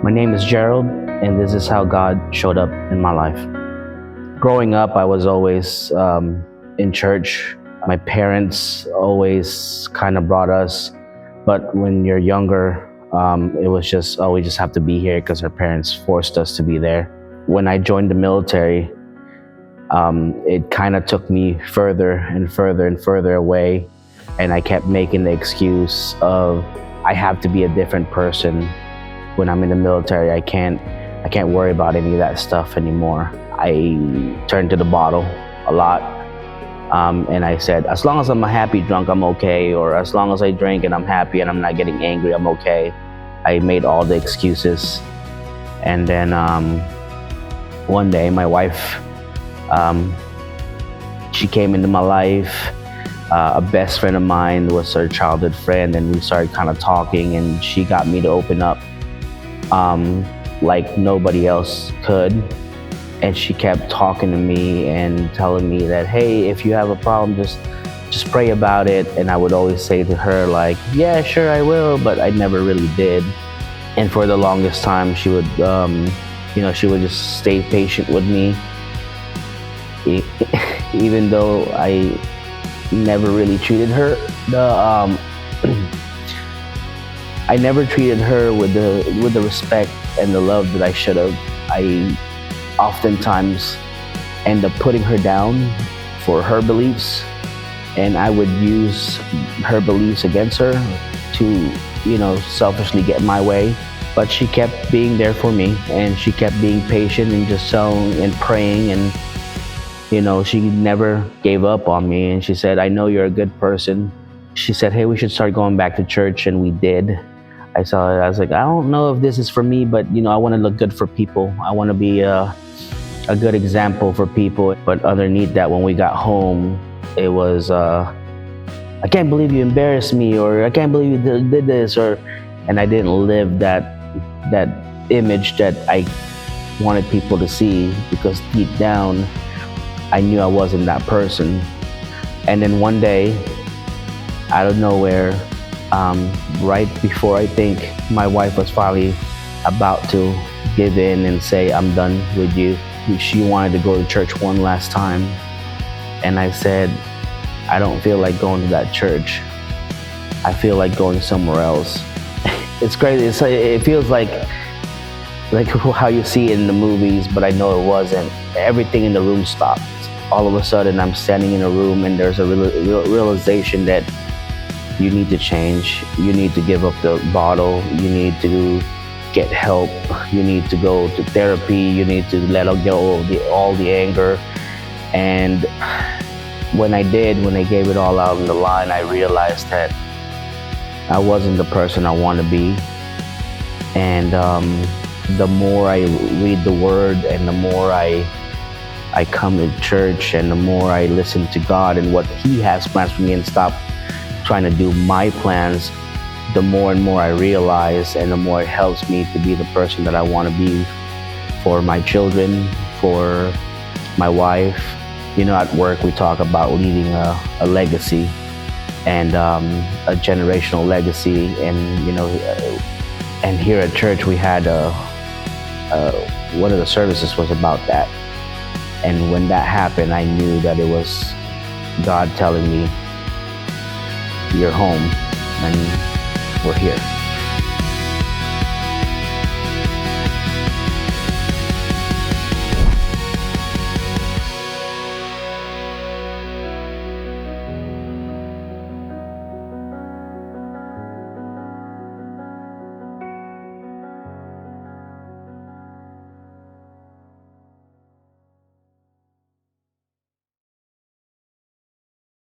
My name is Jarald, and this is how God showed up in my life. Growing up, I was always in church. My parents always kind of brought us, but when you're younger, it was just, oh, we just have to be here because our parents forced us to be there. When I joined the military, it kind of took me further and further and further away, and I kept making the excuse of, I have to be a different person. When I'm in the military, I can't worry about any of that stuff anymore. I turned to the bottle a lot, and I said, as long as I'm a happy drunk, I'm okay, or as long as I drink and I'm happy and I'm not getting angry, I'm okay. I made all the excuses, and then one day my wife, she came into my life. A best friend of mine was her childhood friend, and we started kind of talking, and she got me to open up like nobody else could. And she kept talking to me and telling me that, hey, if you have a problem, just pray about it. And I would always say to her, like, yeah, sure, I will, but I never really did. And for the longest time, she would she would just stay patient with me, even though I never really treated her I never treated her with the respect and the love that I should have. I oftentimes end up putting her down for her beliefs, and I would use her beliefs against her to, selfishly get my way. But she kept being there for me, and she kept being patient and just sowing and praying, and she never gave up on me. And she said, I know you're a good person. She said, hey, we should start going back to church, and we did. I was like, I don't know if this is for me, but I want to look good for people. I want to be a good example for people. But underneath that, when we got home, it was, I can't believe you embarrassed me, or I can't believe you did this, and I didn't live that image that I wanted people to see, because deep down, I knew I wasn't that person. And then one day, out of nowhere, right before I think my wife was finally about to give in and say, I'm done with you, she wanted to go to church one last time. And I said, I don't feel like going to that church. I feel like going somewhere else. It's crazy. It feels like how you see it in the movies, but I know it wasn't. Everything in the room stopped. All of a sudden, I'm standing in a room, and there's a realization that you need to change. You need to give up the bottle. You need to get help. You need to go to therapy. You need to let go of all the anger. And when I gave it all out on the line, I realized that I wasn't the person I want to be. And the more I read the Word, and the more I come to church, and the more I listen to God and what He has plans for me, and stop trying to do my plans, the more and more I realize, and the more it helps me to be the person that I want to be for my children, for my wife. At work, we talk about leaving a legacy, and a generational legacy. And and here at church, we had one of the services was about that. And when that happened, I knew that it was God telling me, you're home, and we're here.